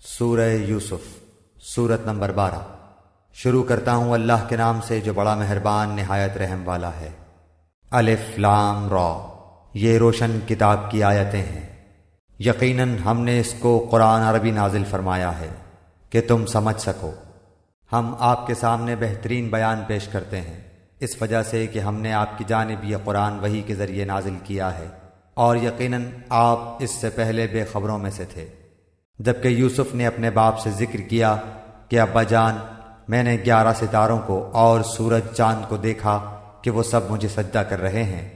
سورہ یوسف سورت نمبر 12۔ شروع کرتا ہوں اللہ کے نام سے جو بڑا مہربان نہایت رحم والا ہے۔ الف لام را، یہ روشن کتاب کی آیتیں ہیں۔ یقیناً ہم نے اس کو قرآن عربی نازل فرمایا ہے کہ تم سمجھ سکو۔ ہم آپ کے سامنے بہترین بیان پیش کرتے ہیں اس وجہ سے کہ ہم نے آپ کی جانب یہ قرآن وحی کے ذریعے نازل کیا ہے، اور یقیناً آپ اس سے پہلے بے خبروں میں سے تھے۔ جبکہ یوسف نے اپنے باپ سے ذکر کیا کہ ابا جان، میں نے 11 ستاروں کو اور سورج چاند کو دیکھا کہ وہ سب مجھے سجدہ کر رہے ہیں۔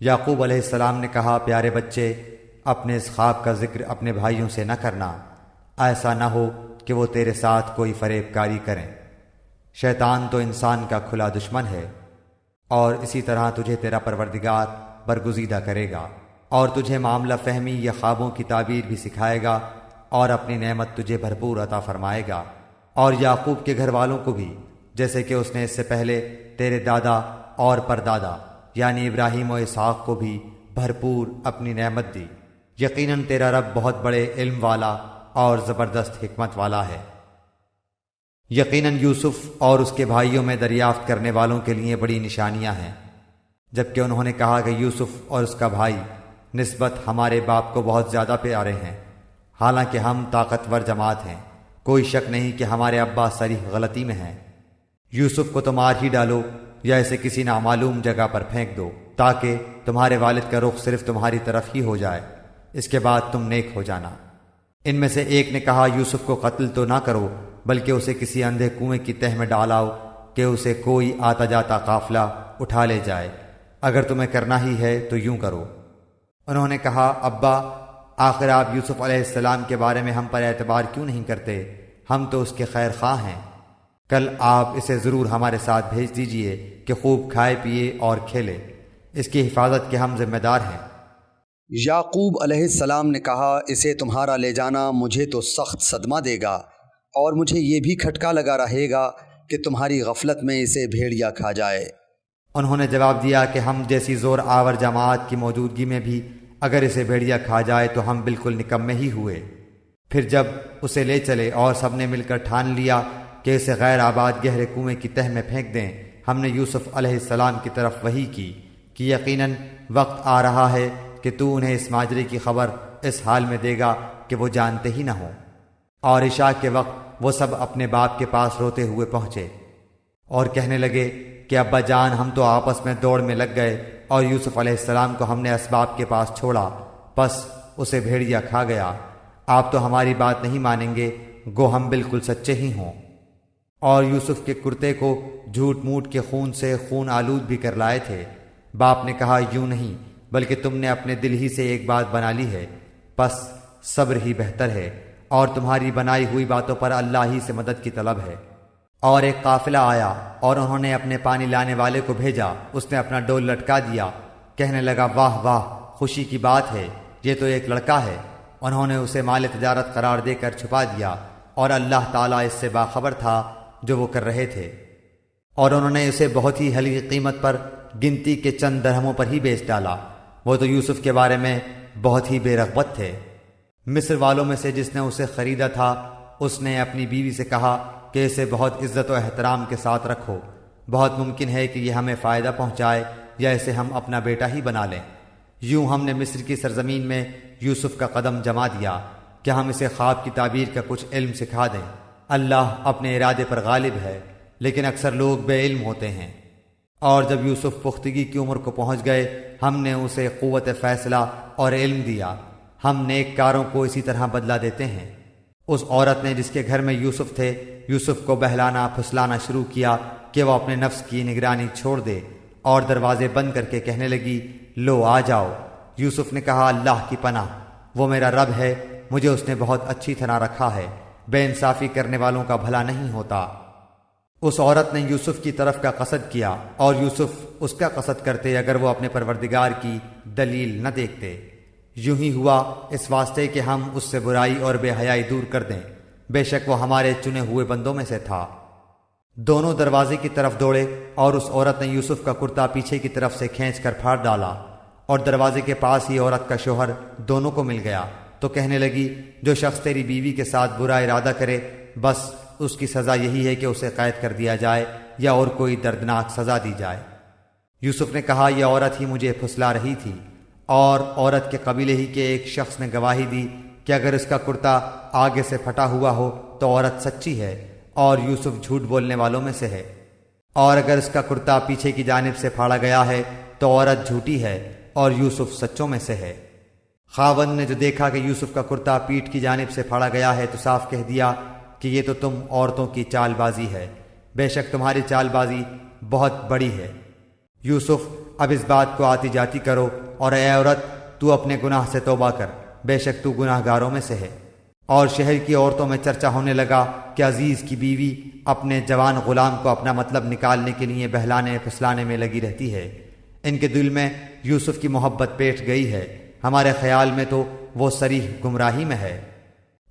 یعقوب علیہ السلام نے کہا، پیارے بچے، اپنے اس خواب کا ذکر اپنے بھائیوں سے نہ کرنا، ایسا نہ ہو کہ وہ تیرے ساتھ کوئی فریب کاری کریں۔ شیطان تو انسان کا کھلا دشمن ہے، اور اسی طرح تجھے تیرا پروردگار برگزیدہ کرے گا، اور تجھے معاملہ فہمی یا خوابوں کی تعبیر بھی سکھائے گا، اور اپنی نعمت تجھے بھرپور عطا فرمائے گا، اور یعقوب کے گھر والوں کو بھی، جیسے کہ اس نے اس سے پہلے تیرے دادا اور پردادا یعنی ابراہیم و اسحاق کو بھی بھرپور اپنی نعمت دی۔ یقیناً تیرا رب بہت بڑے علم والا اور زبردست حکمت والا ہے۔ یقیناً یوسف اور اس کے بھائیوں میں دریافت کرنے والوں کے لیے بڑی نشانیاں ہیں۔ جبکہ انہوں نے کہا کہ یوسف اور اس کا بھائی نسبت ہمارے باپ کو بہت زیادہ پیارے ہیں، حالانکہ ہم طاقتور جماعت ہیں، کوئی شک نہیں کہ ہمارے ابا صریح غلطی میں ہیں۔ یوسف کو تو مار ہی ڈالو یا اسے کسی نامعلوم جگہ پر پھینک دو، تاکہ تمہارے والد کا رخ صرف تمہاری طرف ہی ہو جائے، اس کے بعد تم نیک ہو جانا۔ ان میں سے ایک نے کہا، یوسف کو قتل تو نہ کرو، بلکہ اسے کسی اندھے کنویں کی تہ میں ڈالاؤ کہ اسے کوئی آتا جاتا قافلہ اٹھا لے جائے، اگر تمہیں کرنا ہی ہے تو یوں کرو۔ انہوں نے کہا، ابا، آخر آپ یوسف علیہ السلام کے بارے میں ہم پر اعتبار کیوں نہیں کرتے؟ ہم تو اس کے خیر خواہ ہیں۔ کل آپ اسے ضرور ہمارے ساتھ بھیج دیجئے کہ خوب کھائے پیے اور کھیلے، اس کی حفاظت کے ہم ذمہ دار ہیں۔ یعقوب علیہ السلام نے کہا، اسے تمہارا لے جانا مجھے تو سخت صدمہ دے گا، اور مجھے یہ بھی کھٹکا لگا رہے گا کہ تمہاری غفلت میں اسے بھیڑیا کھا جائے۔ انہوں نے جواب دیا کہ ہم جیسی زور آور جماعت کی موجودگی میں بھی اگر اسے بھیڑیا کھا جائے تو ہم بالکل نکمے ہی ہوئے۔ پھر جب اسے لے چلے اور سب نے مل کر ٹھان لیا کہ اسے غیر آباد گہرے کنویں کی تہ میں پھینک دیں، ہم نے یوسف علیہ السلام کی طرف وحی کی کہ یقیناً وقت آ رہا ہے کہ تو انہیں اس ماجرے کی خبر اس حال میں دے گا کہ وہ جانتے ہی نہ ہوں۔ اور عشاء کے وقت وہ سب اپنے باپ کے پاس روتے ہوئے پہنچے اور کہنے لگے کہ ابا جان، ہم تو آپس میں دوڑ میں لگ گئے اور یوسف علیہ السلام کو ہم نے اسباب کے پاس چھوڑا، بس اسے بھیڑیا کھا گیا۔ آپ تو ہماری بات نہیں مانیں گے، گو ہم بالکل سچے ہی ہوں۔ اور یوسف کے کرتے کو جھوٹ موٹ کے خون سے خون آلود بھی کر لائے تھے۔ باپ نے کہا، یوں نہیں، بلکہ تم نے اپنے دل ہی سے ایک بات بنا لی ہے، بس صبر ہی بہتر ہے، اور تمہاری بنائی ہوئی باتوں پر اللہ ہی سے مدد کی طلب ہے۔ اور ایک قافلہ آیا اور انہوں نے اپنے پانی لانے والے کو بھیجا، اس نے اپنا ڈول لٹکا دیا، کہنے لگا، واہ واہ، خوشی کی بات ہے، یہ تو ایک لڑکا ہے۔ انہوں نے اسے مال تجارت قرار دے کر چھپا دیا، اور اللہ تعالیٰ اس سے باخبر تھا جو وہ کر رہے تھے، اور انہوں نے اسے بہت ہی ہلکی قیمت پر گنتی کے چند درہموں پر ہی بیچ ڈالا۔ وہ تو یوسف کے بارے میں بہت ہی بے رغبت تھے۔ مصر والوں میں سے جس نے اسے خریدا تھا، اس نے اپنی بیوی سے کہا کہ اسے بہت عزت و احترام کے ساتھ رکھو، بہت ممکن ہے کہ یہ ہمیں فائدہ پہنچائے یا اسے ہم اپنا بیٹا ہی بنا لیں۔ یوں ہم نے مصر کی سرزمین میں یوسف کا قدم جما دیا کہ ہم اسے خواب کی تعبیر کا کچھ علم سکھا دیں۔ اللہ اپنے ارادے پر غالب ہے، لیکن اکثر لوگ بے علم ہوتے ہیں۔ اور جب یوسف پختگی کی عمر کو پہنچ گئے، ہم نے اسے قوت فیصلہ اور علم دیا۔ ہم نیک کاروں کو اسی طرح بدلہ دیتے ہیں۔ اس عورت نے جس کے گھر میں یوسف تھے، یوسف کو بہلانا پھسلانا شروع کیا کہ وہ اپنے نفس کی نگرانی چھوڑ دے، اور دروازے بند کر کے کہنے لگی، لو آ جاؤ۔ یوسف نے کہا، اللہ کی پناہ، وہ میرا رب ہے، مجھے اس نے بہت اچھی طرح رکھا ہے، بے انصافی کرنے والوں کا بھلا نہیں ہوتا۔ اس عورت نے یوسف کی طرف کا قصد کیا، اور یوسف اس کا قصد کرتے اگر وہ اپنے پروردگار کی دلیل نہ دیکھتے۔ یوں ہی ہوا اس واسطے کہ ہم اس سے برائی اور بے حیائی دور کر دیں، بے شک وہ ہمارے چنے ہوئے بندوں میں سے تھا۔ دونوں دروازے کی طرف دوڑے، اور اس عورت نے یوسف کا کرتا پیچھے کی طرف سے کھینچ کر پھاڑ ڈالا، اور دروازے کے پاس ہی عورت کا شوہر دونوں کو مل گیا۔ تو کہنے لگی جو شخص تیری بیوی کے ساتھ برا ارادہ کرے بس اس کی سزا یہی ہے کہ اسے قید کر دیا جائے یا اور کوئی دردناک سزا دی جائے۔ یوسف نے کہا یہ عورت ہی مجھے پھسلا رہی تھی، اور عورت کے قبیلے ہی کے ایک شخص نے گواہی دی کہ اگر اس کا کرتا آگے سے پھٹا ہوا ہو تو عورت سچی ہے اور یوسف جھوٹ بولنے والوں میں سے ہے، اور اگر اس کا کرتا پیچھے کی جانب سے پھاڑا گیا ہے تو عورت جھوٹی ہے اور یوسف سچوں میں سے ہے۔ خاوند نے جو دیکھا کہ یوسف کا کرتا پیٹھ کی جانب سے پھاڑا گیا ہے تو صاف کہہ دیا کہ یہ تو تم عورتوں کی چال بازی ہے، بے شک تمہاری چال بازی بہت بڑی ہے۔ یوسف اب اس بات کو آتی جاتی کرو، اور اے عورت تو اپنے گناہ سے توبہ کر، بے شک تو گناہ گاروں میں سے ہے۔ اور شہر کی عورتوں میں چرچا ہونے لگا کہ عزیز کی بیوی اپنے جوان غلام کو اپنا مطلب نکالنے کے لیے بہلانے پھسلانے میں لگی رہتی ہے۔ ان کے دل میں یوسف کی محبت بیٹھ گئی ہے، ہمارے خیال میں تو وہ صریح گمراہی میں ہے۔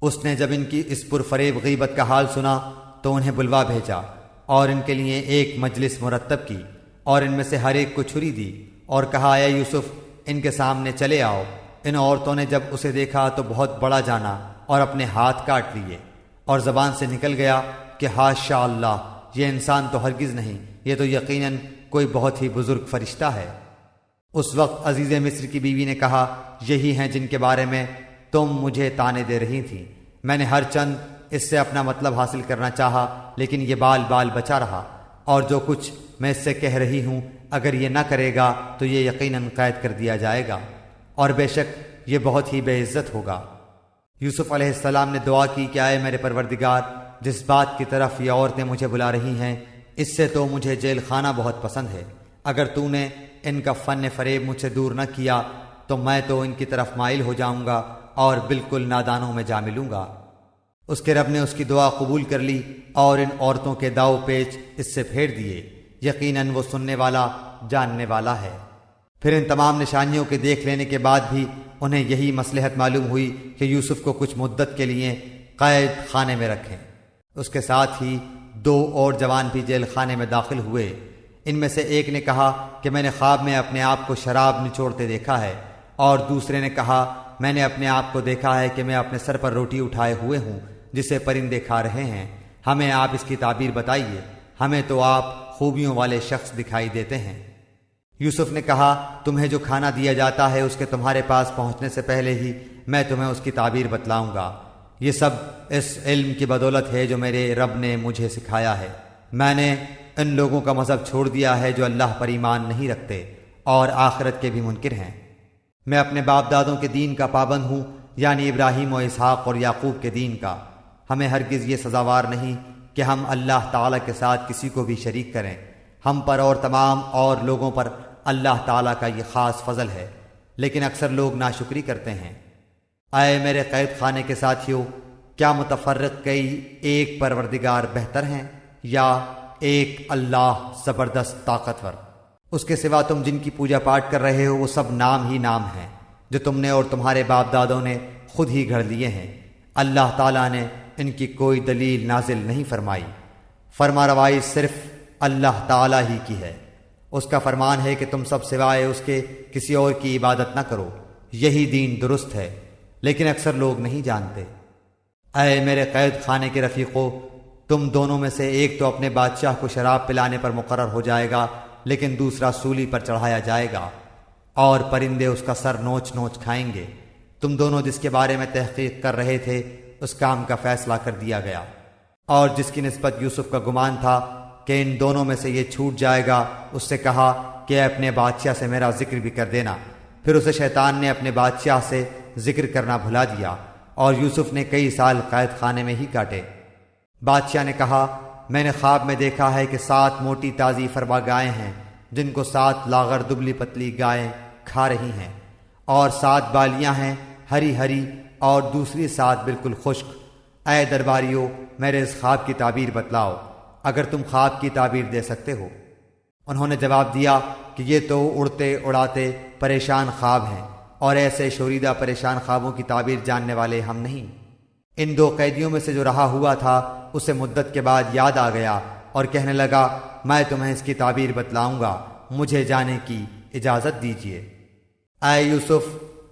اس نے جب ان کی اس پرفریب غیبت کا حال سنا تو انہیں بلوا بھیجا اور ان کے لیے ایک مجلس مرتب کی، اور ان میں سے ہر ایک کو چھری دی اور کہا اے یوسف ان کے سامنے چلے آؤ۔ ان عورتوں نے جب اسے دیکھا تو بہت بڑا جانا اور اپنے ہاتھ کاٹ لیے، اور زبان سے نکل گیا کہ حاشا اللہ، یہ انسان تو ہرگز نہیں، یہ تو یقیناً کوئی بہت ہی بزرگ فرشتہ ہے۔ اس وقت عزیز مصر کی بیوی نے کہا یہی ہیں جن کے بارے میں تم مجھے تانے دے رہی تھی، میں نے ہر چند اس سے اپنا مطلب حاصل کرنا چاہا لیکن یہ بال بال بچا رہا، اور جو کچھ میں اس سے کہہ رہی ہوں اگر یہ نہ کرے گا تو یہ یقیناً قید کر دیا جائے گا، اور بے شک یہ بہت ہی بے عزت ہوگا۔ یوسف علیہ السلام نے دعا کی کہ اے میرے پروردگار، جس بات کی طرف یہ عورتیں مجھے بلا رہی ہیں اس سے تو مجھے جیل خانہ بہت پسند ہے، اگر تو نے ان کا فن فریب مجھ سے دور نہ کیا تو میں تو ان کی طرف مائل ہو جاؤں گا اور بالکل نادانوں میں جا ملوں گا۔ اس کے رب نے اس کی دعا قبول کر لی اور ان عورتوں کے داؤ پیچ اس سے پھیر دیے، یقیناً وہ سننے والا جاننے والا ہے۔ پھر ان تمام نشانیوں کے دیکھ لینے کے بعد بھی انہیں یہی مصلحت معلوم ہوئی کہ یوسف کو کچھ مدت کے لیے قید خانے میں رکھیں۔ اس کے ساتھ ہی 2 اور جوان بھی جیل خانے میں داخل ہوئے۔ ان میں سے ایک نے کہا کہ میں نے خواب میں اپنے آپ کو شراب نچوڑتے دیکھا ہے، اور دوسرے نے کہا میں نے اپنے آپ کو دیکھا ہے کہ میں اپنے سر پر روٹی اٹھائے ہوئے ہوں جسے پرندے کھا رہے ہیں، ہمیں آپ اس کی تعبیر بتائیے، ہمیں تو آپ خوبیوں والے شخص دکھائی دیتے ہیں۔ یوسف نے کہا تمہیں جو کھانا دیا جاتا ہے اس کے تمہارے پاس پہنچنے سے پہلے ہی میں تمہیں اس کی تعبیر بتلاؤں گا، یہ سب اس علم کی بدولت ہے جو میرے رب نے مجھے سکھایا ہے۔ میں نے ان لوگوں کا مذہب چھوڑ دیا ہے جو اللہ پر ایمان نہیں رکھتے اور آخرت کے بھی منکر ہیں۔ میں اپنے باپ دادوں کے دین کا پابند ہوں، یعنی ابراہیم و اسحاق اور یعقوب کے دین کا۔ ہمیں ہرگز یہ سزاوار نہیں کہ ہم اللہ تعالیٰ کے ساتھ کسی کو بھی شریک کریں، ہم پر اور تمام اور لوگوں پر اللہ تعالیٰ کا یہ خاص فضل ہے، لیکن اکثر لوگ ناشکری کرتے ہیں۔ اے میرے قید خانے کے ساتھیوں، کیا متفرق کئی ایک پروردگار بہتر ہیں یا ایک اللہ زبردست طاقتور؟ اس کے سوا تم جن کی پوجا پاٹ کر رہے ہو وہ سب نام ہی نام ہیں جو تم نے اور تمہارے باپ دادوں نے خود ہی گھڑ لیے ہیں، اللہ تعالیٰ نے ان کی کوئی دلیل نازل نہیں فرمائی۔ فرما روائی صرف اللہ تعالیٰ ہی کی ہے، اس کا فرمان ہے کہ تم سب سوائے اس کے کسی اور کی عبادت نہ کرو، یہی دین درست ہے، لیکن اکثر لوگ نہیں جانتے۔ اے میرے قید خانے کے رفیقو، تم دونوں میں سے ایک تو اپنے بادشاہ کو شراب پلانے پر مقرر ہو جائے گا لیکن دوسرا سولی پر چڑھایا جائے گا اور پرندے اس کا سر نوچ نوچ کھائیں گے۔ تم دونوں جس کے بارے میں تحقیق کر رہے تھے اس کام کا فیصلہ کر دیا گیا، اور جس کی نسبت یوسف کا گمان تھا کہ ان دونوں میں سے یہ چھوٹ جائے گا اس سے کہا کہ اپنے بادشاہ سے میرا ذکر بھی کر دینا۔ پھر اسے شیطان نے اپنے بادشاہ سے ذکر کرنا بھلا دیا اور یوسف نے کئی سال قید خانے میں ہی کاٹے۔ بادشاہ نے کہا میں نے خواب میں دیکھا ہے کہ 7 موٹی تازی فربا گائیں ہیں جن کو 7 لاغر دبلی پتلی گائیں کھا رہی ہیں، اور 7 بالیاں ہیں ہری ہری اور دوسری 7 بالکل خشک۔ اے درباریو، میرے اس خواب کی تعبیر بتلاؤ اگر تم خواب کی تعبیر دے سکتے ہو۔ انہوں نے جواب دیا کہ یہ تو اڑتے اڑاتے پریشان خواب ہیں، اور ایسے شوریدہ پریشان خوابوں کی تعبیر جاننے والے ہم نہیں۔ ان 2 قیدیوں میں سے جو رہا ہوا تھا اسے مدت کے بعد یاد آ گیا اور کہنے لگا میں تمہیں اس کی تعبیر بتلاؤں گا، مجھے جانے کی اجازت دیجیے۔ اے یوسف،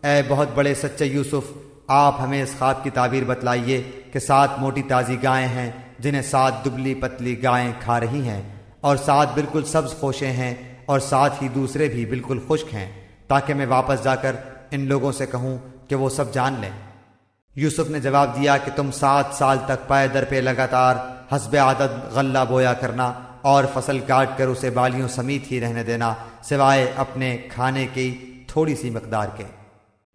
اے بہت بڑے سچے یوسف، آپ ہمیں اس خواب کی تعبیر بتلائیے کہ 7 موٹی تازی گائیں ہیں جنہیں 7 دبلی پتلی گائیں کھا رہی ہیں، اور 7 بالکل سبز خوشیں ہیں، اور 7 ہی دوسرے بھی بالکل خشک ہیں، تاکہ میں واپس جا کر ان لوگوں سے کہوں کہ وہ سب جان لیں۔ یوسف نے جواب دیا کہ تم 7 سال تک پائے در پہ لگاتار حسب عادت غلہ بویا کرنا اور فصل کاٹ کر اسے بالیوں سمیت ہی رہنے دینا، سوائے اپنے کھانے کی تھوڑی سی مقدار کے۔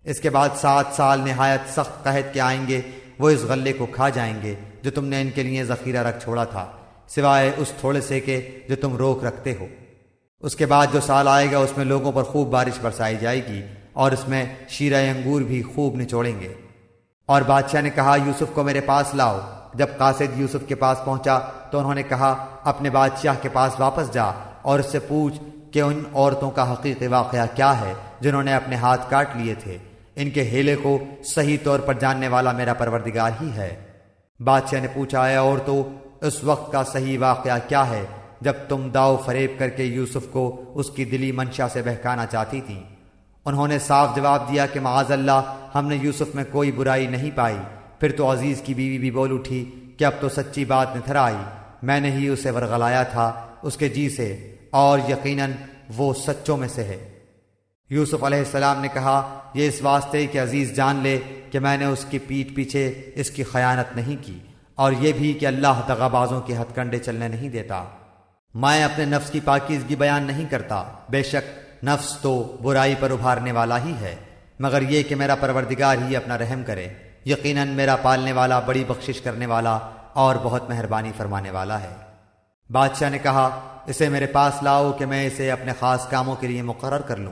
اس کے بعد 7 سال نہایت سخت قحط کے آئیں گے، وہ اس غلے کو کھا جائیں گے جو تم نے ان کے لیے ذخیرہ رکھ چھوڑا تھا، سوائے اس تھوڑے سے کے جو تم روک رکھتے ہو۔ اس کے بعد جو سال آئے گا اس میں لوگوں پر خوب بارش برسائی جائے گی، اور اس میں شیرہ انگور بھی خوب نچوڑیں گے۔ اور بادشاہ نے کہا یوسف کو میرے پاس لاؤ۔ جب قاصد یوسف کے پاس پہنچا تو انہوں نے کہا اپنے بادشاہ کے پاس واپس جا اور اس سے پوچھ کہ ان عورتوں کا حقیقی واقعہ کیا ہے جنہوں نے اپنے ہاتھ کاٹ لیے تھے۔ ان کے ہیلے کو صحیح طور پر جاننے والا میرا پروردگار ہی ہے۔ بادشاہ نے پوچھا ہے عورتوں، اس وقت کا صحیح واقعہ کیا ہے جب تم داؤ فریب کر کے یوسف کو اس کی دلی منشا سے بہکانا چاہتی تھیں؟ انہوں نے صاف جواب دیا کہ معاذ اللہ، ہم نے یوسف میں کوئی برائی نہیں پائی۔ پھر تو عزیز کی بیوی بھی بول اٹھی کہ اب تو سچی بات نتھر آئی، میں نے ہی اسے ورغلایا تھا اس کے جی سے، اور یقیناً وہ سچوں میں سے ہے۔ یوسف علیہ السلام نے کہا یہ اس واسطے کہ عزیز جان لے کہ میں نے اس کی پیٹھ پیچھے اس کی خیانت نہیں کی، اور یہ بھی کہ اللہ دغا بازوں کے ہتھ کنڈے چلنے نہیں دیتا۔ میں اپنے نفس کی پاکیزگی بیان نہیں کرتا، بے شک نفس تو برائی پر ابھارنے والا ہی ہے، مگر یہ کہ میرا پروردگار ہی اپنا رحم کرے، یقیناً میرا پالنے والا بڑی بخشش کرنے والا اور بہت مہربانی فرمانے والا ہے۔ بادشاہ نے کہا اسے میرے پاس لاؤ کہ میں اسے اپنے خاص کاموں کے لیے مقرر کر لوں۔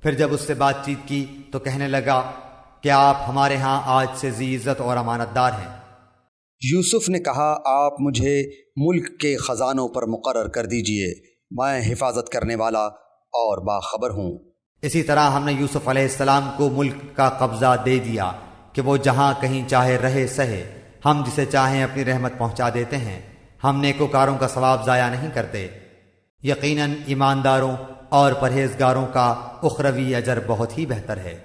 پھر جب اس سے بات چیت کی تو کہنے لگا کہ آپ ہمارے ہاں آج سے ذی عزت اور امانت دار ہیں۔ یوسف نے کہا آپ مجھے ملک کے خزانوں پر مقرر کر دیجئے، میں حفاظت کرنے والا اور باخبر ہوں۔ اسی طرح ہم نے یوسف علیہ السلام کو ملک کا قبضہ دے دیا کہ وہ جہاں کہیں چاہے رہے سہے، ہم جسے چاہیں اپنی رحمت پہنچا دیتے ہیں، ہم نیکوکاروں کا ثواب ضائع نہیں کرتے۔ یقیناً ایمانداروں اور پرہیزگاروں کا اخروی اجر بہت ہی بہتر ہے۔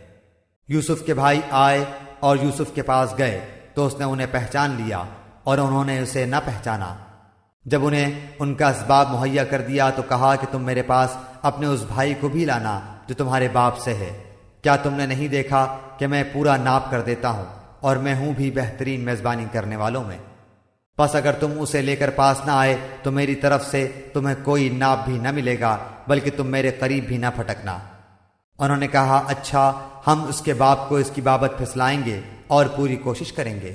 یوسف کے بھائی آئے اور یوسف کے پاس گئے تو اس نے انہیں پہچان لیا اور انہوں نے اسے نہ پہچانا۔ جب انہیں ان کا اسباب مہیا کر دیا تو کہا کہ تم میرے پاس اپنے اس بھائی کو بھی لانا جو تمہارے باپ سے ہے۔ کیا تم نے نہیں دیکھا کہ میں پورا ناپ کر دیتا ہوں اور میں ہوں بھی بہترین میزبانی کرنے والوں میں؟ پس اگر تم اسے لے کر پاس نہ آئے تو میری طرف سے تمہیں کوئی ناپ بھی نہ ملے گا، بلکہ تم میرے قریب بھی نہ پھٹکنا۔ انہوں نے کہا اچھا، ہم اس کے باپ کو اس کی بابت پھسلائیں گے اور پوری کوشش کریں گے۔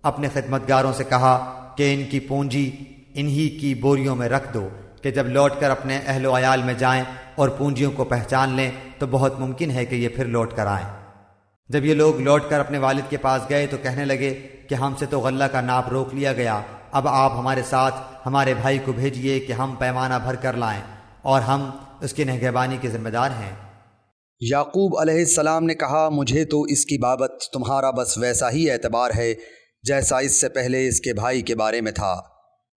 اپنے خدمتگاروں سے کہا کہ ان کی پونجی انہی کی بوریوں میں رکھ دو کہ جب لوٹ کر اپنے اہل و عیال میں جائیں اور پونجیوں کو پہچان لیں تو بہت ممکن ہے کہ یہ پھر لوٹ کر آئیں۔ جب یہ لوگ لوٹ کر اپنے والد کے پاس گئے تو کہنے لگے کہ ہم سے تو غلہ کا ناپ روک لیا گیا، اب آپ ہمارے ساتھ ہمارے بھائی کو بھیجیے کہ ہم پیمانہ بھر کر لائیں اور ہم اس کی نگہبانی کے ذمہ دار ہیں۔ یعقوب علیہ السلام نے کہا مجھے تو اس کی بابت تمہارا بس ویسا ہی اعتبار ہے جیسا اس سے پہلے اس کے بھائی کے بارے میں تھا،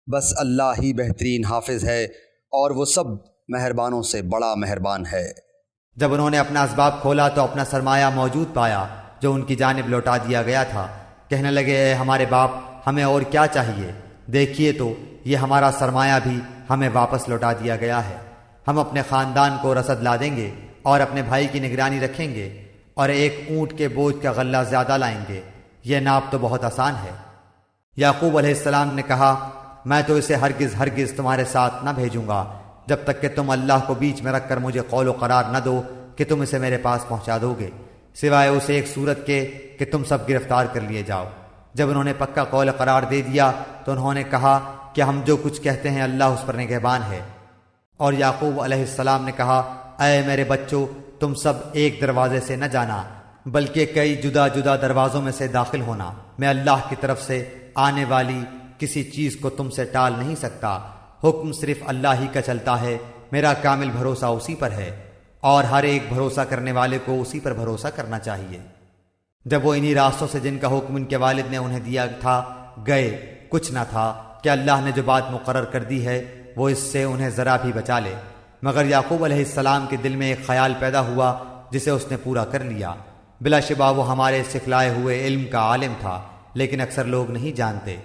بس اللہ ہی بہترین حافظ ہے اور وہ سب مہربانوں سے بڑا مہربان ہے۔ جب انہوں نے اپنا اسباب کھولا تو اپنا سرمایہ موجود پایا جو ان کی جانب لوٹا دیا گیا تھا۔ کہنے لگے اے ہمارے باپ، ہمیں اور کیا چاہیے؟ دیکھیے تو یہ ہمارا سرمایہ بھی ہمیں واپس لوٹا دیا گیا ہے۔ ہم اپنے خاندان کو رسد لا دیں گے اور اپنے بھائی کی نگرانی رکھیں گے اور ایک اونٹ کے بوجھ کا غلہ زیادہ لائیں گے، یہ ناپ تو بہت آسان ہے۔ یعقوب علیہ السلام نے کہا میں تو اسے ہرگز تمہارے ساتھ نہ بھیجوں گا جب تک کہ تم اللہ کو بیچ میں رکھ کر مجھے قول و قرار نہ دو کہ تم اسے میرے پاس پہنچا دو گے، سوائے اسے ایک صورت کے کہ تم سب گرفتار کر لیے جاؤ۔ جب انہوں نے پکا قول قرار دے دیا تو انہوں نے کہا کہ ہم جو کچھ کہتے ہیں اللہ اس پر نگہبان ہے۔ اور یعقوب علیہ السلام نے کہا اے میرے بچوں، تم سب ایک دروازے سے نہ جانا بلکہ کئی جدا جدا دروازوں میں سے داخل ہونا، میں اللہ کی طرف سے آنے والی کسی چیز کو تم سے ٹال نہیں سکتا، حکم صرف اللہ ہی کا چلتا ہے، میرا کامل بھروسہ اسی پر ہے اور ہر ایک بھروسہ کرنے والے کو اسی پر بھروسہ کرنا چاہیے۔ جب وہ انہی راستوں سے جن کا حکم ان کے والد نے انہیں دیا تھا گئے، کچھ نہ تھا کہ اللہ نے جو بات مقرر کر دی ہے وہ اس سے انہیں ذرا بھی بچا لے، مگر یعقوب علیہ السلام کے دل میں ایک خیال پیدا ہوا جسے اس نے پورا کر لیا۔ بلا شبہ وہ ہمارے سکھلائے ہوئے علم کا عالم تھا، لیکن اکثر لوگ نہیں جانتے۔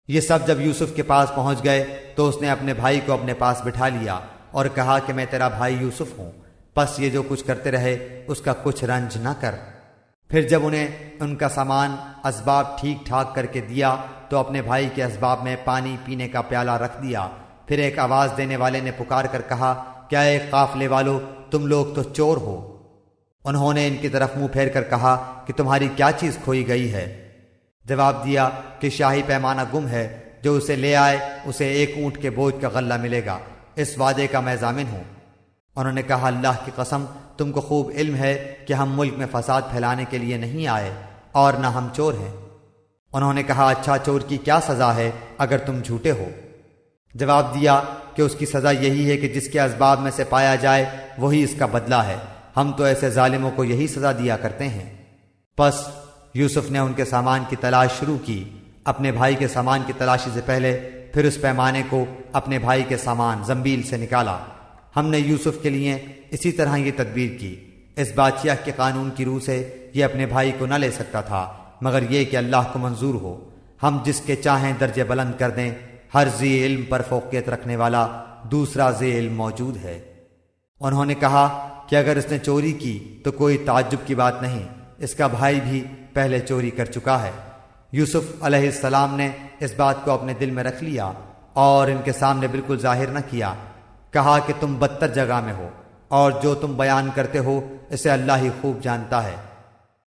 یہ سب جب یوسف کے پاس پہنچ گئے تو اس نے اپنے بھائی کو اپنے پاس بٹھا لیا اور کہا کہ میں تیرا بھائی یوسف ہوں، پس یہ جو کچھ کرتے رہے اس کا کچھ رنج نہ کر۔ پھر جب انہیں ان کا سامان اسباب ٹھیک ٹھاک کر کے دیا تو اپنے بھائی کے اسباب میں پانی پینے کا پیالہ رکھ دیا۔ پھر ایک آواز دینے والے نے پکار کر کہا، کیا اے قافلے والو، تم لوگ تو چور ہو۔ انہوں نے ان کی طرف منہ پھیر کر کہا کہ تمہاری کیا چیز کھوئی گئی ہے؟ جواب دیا کہ شاہی پیمانہ گم ہے، جو اسے لے آئے اسے 1 اونٹ کے بوجھ کا غلہ ملے گا، اس وعدے کا میں ضامن ہوں۔ انہوں نے کہا، اللہ کی قسم، تم کو خوب علم ہے کہ ہم ملک میں فساد پھیلانے کے لیے نہیں آئے اور نہ ہم چور ہیں۔ انہوں نے کہا، اچھا چور کی کیا سزا ہے اگر تم جھوٹے ہو؟ جواب دیا کہ اس کی سزا یہی ہے کہ جس کے اسباب میں سے پایا جائے وہی اس کا بدلہ ہے، ہم تو ایسے ظالموں کو یہی سزا دیا کرتے ہیں۔ پس یوسف نے ان کے سامان کی تلاش شروع کی، اپنے بھائی کے سامان کی تلاشی سے پہلے، پھر اس پیمانے کو اپنے بھائی کے سامان زنبیل سے نکالا۔ ہم نے یوسف کے لیے اسی طرح یہ تدبیر کی، اس بادشاہ کے قانون کی روح سے یہ اپنے بھائی کو نہ لے سکتا تھا مگر یہ کہ اللہ کو منظور ہو۔ ہم جس کے چاہیں درجے بلند کر دیں، ہر ذی علم پر فوقیت رکھنے والا دوسرا ذی علم موجود ہے۔ انہوں نے کہا کہ اگر اس نے چوری کی تو کوئی تعجب کی بات نہیں، اس کا بھائی بھی پہلے چوری کر چکا ہے۔ یوسف علیہ السلام نے اس بات کو اپنے دل میں رکھ لیا اور ان کے سامنے بالکل ظاہر نہ کیا۔ کہا کہ تم بدتر جگہ میں ہو اور جو تم بیان کرتے ہو اسے اللہ ہی خوب جانتا ہے۔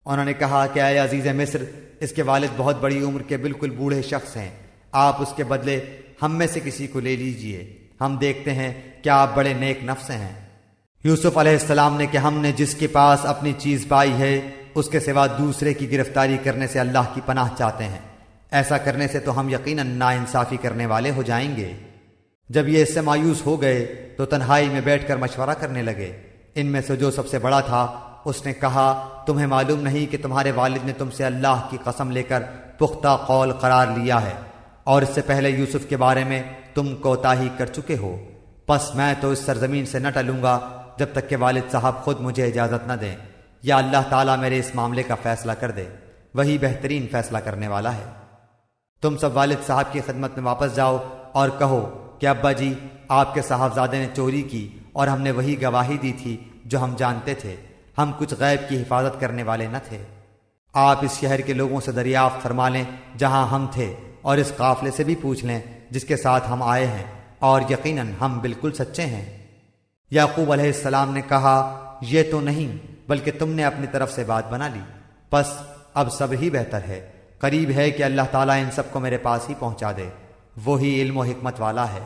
انہوں نے کہا کہ اے عزیز مصر، اس کے والد بہت بڑی عمر کے بالکل بوڑھے شخص ہیں، آپ اس کے بدلے ہم میں سے کسی کو لے لیجئے، ہم دیکھتے ہیں کہ آپ بڑے نیک نفس ہیں۔ یوسف علیہ السلام نے کہ ہم نے جس کے پاس اپنی چیز پائی ہے اس کے سوا دوسرے کی گرفتاری کرنے سے اللہ کی پناہ چاہتے ہیں، ایسا کرنے سے تو ہم یقیناً ناانصافی کرنے والے ہو جائیں گے۔ جب یہ اس سے مایوس ہو گئے تو تنہائی میں بیٹھ کر مشورہ کرنے لگے۔ ان میں سے جو سب سے بڑا تھا اس نے کہا، تمہیں معلوم نہیں کہ تمہارے والد نے تم سے اللہ کی قسم لے کر پختہ قول قرار لیا ہے اور اس سے پہلے یوسف کے بارے میں تم کوتاہی کر چکے ہو، پس میں تو اس سرزمین سے نہ ٹلوں گا جب تک کہ والد صاحب خود مجھے اجازت نہ دیں، یا اللہ تعالیٰ میرے اس معاملے کا فیصلہ کر دے، وہی بہترین فیصلہ کرنے والا ہے۔ تم سب والد صاحب کی خدمت میں واپس جاؤ اور کہو کہ ابا جی، آپ کے صاحبزادے نے چوری کی اور ہم نے وہی گواہی دی تھی جو ہم جانتے تھے، ہم کچھ غیب کی حفاظت کرنے والے نہ تھے۔ آپ اس شہر کے لوگوں سے دریافت فرما لیں جہاں ہم تھے اور اس قافلے سے بھی پوچھ لیں جس کے ساتھ ہم آئے ہیں، اور یقیناً ہم بالکل سچے ہیں۔ یعقوب علیہ السلام نے کہا، یہ تو نہیں بلکہ تم نے اپنی طرف سے بات بنا لی، پس اب صبر ہی بہتر ہے، قریب ہے کہ اللہ تعالیٰ ان سب کو میرے پاس ہی پہنچا دے، وہی علم و حکمت والا ہے۔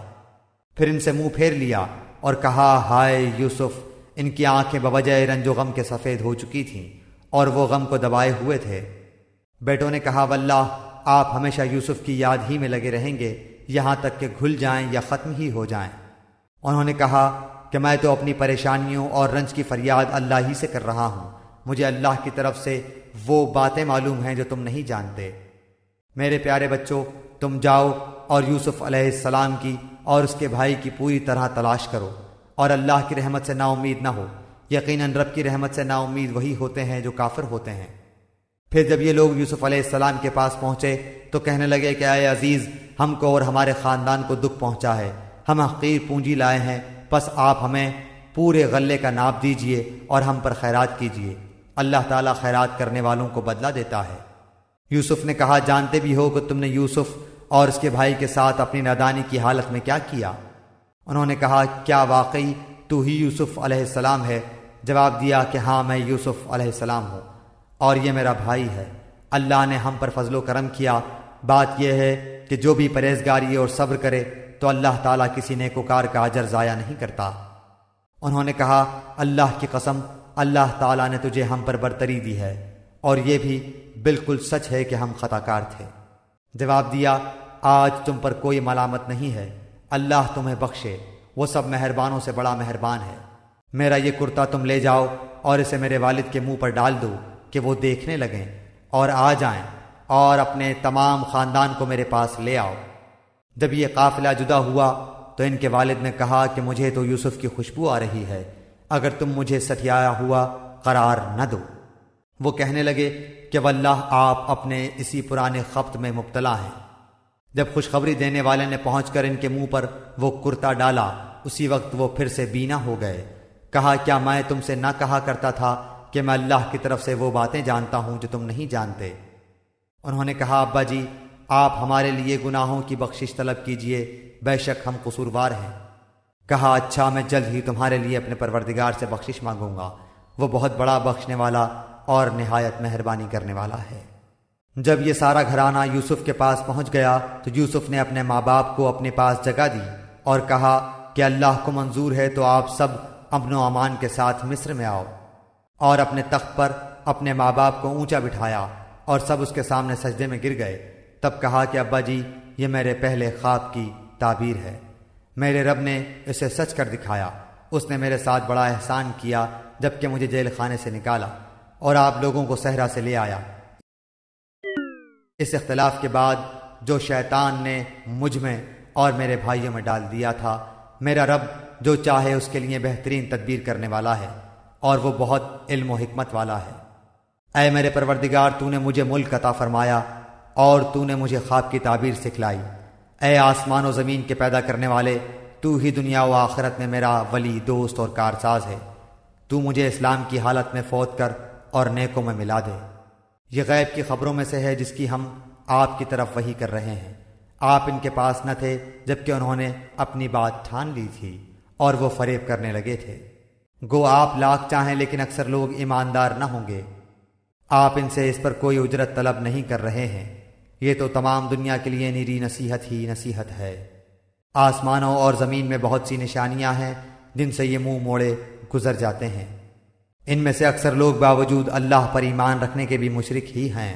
پھر ان سے منہ پھیر لیا اور کہا، ہائے یوسف، ان کی آنکھیں بوجہ رنج و غم کے سفید ہو چکی تھیں اور وہ غم کو دبائے ہوئے تھے۔ بیٹوں نے کہا، واللہ آپ ہمیشہ یوسف کی یاد ہی میں لگے رہیں گے یہاں تک کہ گھل جائیں یا ختم ہی ہو جائیں۔ انہوں نے کہا کہ میں تو اپنی پریشانیوں اور رنج کی فریاد اللہ ہی سے کر رہا ہوں، مجھے اللہ کی طرف سے وہ باتیں معلوم ہیں جو تم نہیں جانتے۔ میرے پیارے بچوں، تم جاؤ اور یوسف علیہ السلام کی اور اس کے بھائی کی پوری طرح تلاش کرو اور اللہ کی رحمت سے نا امید نہ ہو، یقیناً رب کی رحمت سے نا امید وہی ہوتے ہیں جو کافر ہوتے ہیں۔ پھر جب یہ لوگ یوسف علیہ السلام کے پاس پہنچے تو کہنے لگے کہ اے عزیز، ہم کو اور ہمارے خاندان کو دکھ پہنچا ہے، ہم حقیر پونجی لائے ہیں، پس آپ ہمیں پورے غلے کا ناپ دیجئے اور ہم پر خیرات کیجئے، اللہ تعالیٰ خیرات کرنے والوں کو بدلہ دیتا ہے۔ یوسف نے کہا، جانتے بھی ہو کہ تم نے یوسف اور اس کے بھائی کے ساتھ اپنی نادانی کی حالت میں کیا کیا؟ انہوں نے کہا، کیا واقعی تو ہی یوسف علیہ السلام ہے؟ جواب دیا کہ ہاں، میں یوسف علیہ السلام ہوں اور یہ میرا بھائی ہے، اللہ نے ہم پر فضل و کرم کیا۔ بات یہ ہے کہ جو بھی پرہیزگاری اور صبر کرے تو اللہ تعالیٰ کسی نیکوکار کا اجر ضائع نہیں کرتا۔ انہوں نے کہا، اللہ کی قسم، اللہ تعالیٰ نے تجھے ہم پر برتری دی ہے اور یہ بھی بالکل سچ ہے کہ ہم خطا کار تھے۔ جواب دیا، آج تم پر کوئی ملامت نہیں ہے، اللہ تمہیں بخشے، وہ سب مہربانوں سے بڑا مہربان ہے۔ میرا یہ کرتا تم لے جاؤ اور اسے میرے والد کے منہ پر ڈال دو کہ وہ دیکھنے لگیں اور آ جائیں اور اپنے تمام خاندان کو میرے پاس لے آؤ۔ جب یہ قافلہ جدا ہوا تو ان کے والد نے کہا کہ مجھے تو یوسف کی خوشبو آ رہی ہے، اگر تم مجھے سٹھیایا ہوا قرار نہ دو۔ وہ کہنے لگے کہ واللہ آپ اپنے اسی پرانے خبط میں مبتلا ہیں۔ جب خوشخبری دینے والے نے پہنچ کر ان کے منہ پر وہ کرتا ڈالا، اسی وقت وہ پھر سے بینا ہو گئے۔ کہا کیا میں تم سے نہ کہا کرتا تھا کہ میں اللہ کی طرف سے وہ باتیں جانتا ہوں جو تم نہیں جانتے؟ انہوں نے کہا ابا جی، آپ ہمارے لیے گناہوں کی بخشش طلب کیجئے، بے شک ہم قصوروار ہیں۔ کہا اچھا، میں جلد ہی تمہارے لیے اپنے پروردگار سے بخشش مانگوں گا، وہ بہت بڑا بخشنے والا اور نہایت مہربانی کرنے والا ہے۔ جب یہ سارا گھرانہ یوسف کے پاس پہنچ گیا تو یوسف نے اپنے ماں باپ کو اپنے پاس جگہ دی اور کہا کہ اللہ کو منظور ہے تو آپ سب امن و امان کے ساتھ مصر میں آؤ، اور اپنے تخت پر اپنے ماں باپ کو اونچا بٹھایا اور سب اس کے سامنے سجدے میں گر گئے۔ تب کہا کہ ابا جی، یہ میرے پہلے خواب کی تعبیر ہے، میرے رب نے اسے سچ کر دکھایا۔ اس نے میرے ساتھ بڑا احسان کیا جبکہ مجھے جیل خانے سے نکالا اور آپ لوگوں کو صحرا سے لے آیا۔ اس اختلاف کے بعد جو شیطان نے مجھ میں اور میرے بھائیوں میں ڈال دیا تھا، میرا رب جو چاہے اس کے لیے بہترین تدبیر کرنے والا ہے اور وہ بہت علم و حکمت والا ہے۔ اے میرے پروردگار، تو نے مجھے ملک عطا فرمایا اور تو نے مجھے خواب کی تعبیر سکھلائی۔ اے آسمان و زمین کے پیدا کرنے والے، تو ہی دنیا و آخرت میں میرا ولی، دوست اور کارساز ہے۔ تو مجھے اسلام کی حالت میں فوت کر اور نیکوں میں ملا دے۔ یہ غیب کی خبروں میں سے ہے جس کی ہم آپ کی طرف وحی کر رہے ہیں۔ آپ ان کے پاس نہ تھے جبکہ انہوں نے اپنی بات ٹھان لی تھی اور وہ فریب کرنے لگے تھے۔ گو آپ لاکھ چاہیں لیکن اکثر لوگ ایماندار نہ ہوں گے۔ آپ ان سے اس پر کوئی اجرت طلب نہیں کر رہے ہیں، یہ تو تمام دنیا کے لیے نیری نصیحت ہی نصیحت ہے۔ آسمانوں اور زمین میں بہت سی نشانیاں ہیں جن سے یہ منہ موڑے گزر جاتے ہیں۔ ان میں سے اکثر لوگ باوجود اللہ پر ایمان رکھنے کے بھی مشرک ہی ہیں۔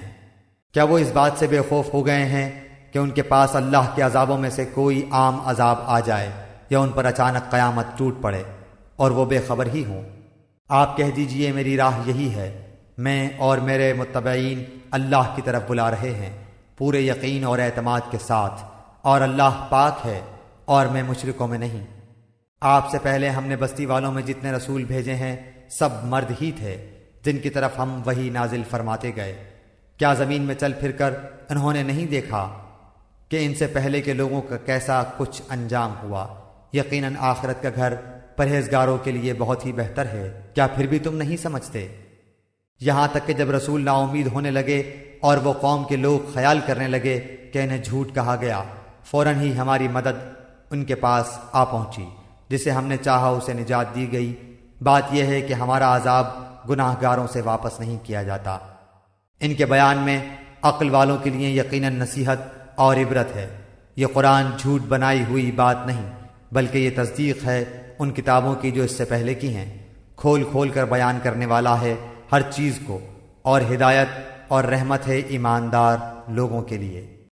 کیا وہ اس بات سے بے خوف ہو گئے ہیں کہ ان کے پاس اللہ کے عذابوں میں سے کوئی عام عذاب آ جائے یا ان پر اچانک قیامت ٹوٹ پڑے اور وہ بے خبر ہی ہوں؟ آپ کہہ دیجئے میری راہ یہی ہے، میں اور میرے متبعین اللہ کی طرف بلا رہے ہیں پورے یقین اور اعتماد کے ساتھ، اور اللہ پاک ہے اور میں مشرکوں میں نہیں۔ آپ سے پہلے ہم نے بستی والوں میں جتنے رسول بھیجے ہیں سب مرد ہی تھے جن کی طرف ہم وحی نازل فرماتے گئے۔ کیا زمین میں چل پھر کر انہوں نے نہیں دیکھا کہ ان سے پہلے کے لوگوں کا کیسا کچھ انجام ہوا؟ یقیناً آخرت کا گھر پرہیزگاروں کے لیے بہت ہی بہتر ہے۔ کیا پھر بھی تم نہیں سمجھتے؟ یہاں تک کہ جب رسول نا امید ہونے لگے اور وہ قوم کے لوگ خیال کرنے لگے کہ انہیں جھوٹ کہا گیا، فوراً ہی ہماری مدد ان کے پاس آ پہنچی، جسے ہم نے چاہا اسے نجات دی گئی۔ بات یہ ہے کہ ہمارا عذاب گناہ گاروں سے واپس نہیں کیا جاتا۔ ان کے بیان میں عقل والوں کے لیے یقیناً نصیحت اور عبرت ہے۔ یہ قرآن جھوٹ بنائی ہوئی بات نہیں بلکہ یہ تصدیق ہے ان کتابوں کی جو اس سے پہلے کی ہیں، کھول کھول کر بیان کرنے والا ہے ہر چیز کو، اور ہدایت اور رحمت ہے ایماندار لوگوں کے لیے۔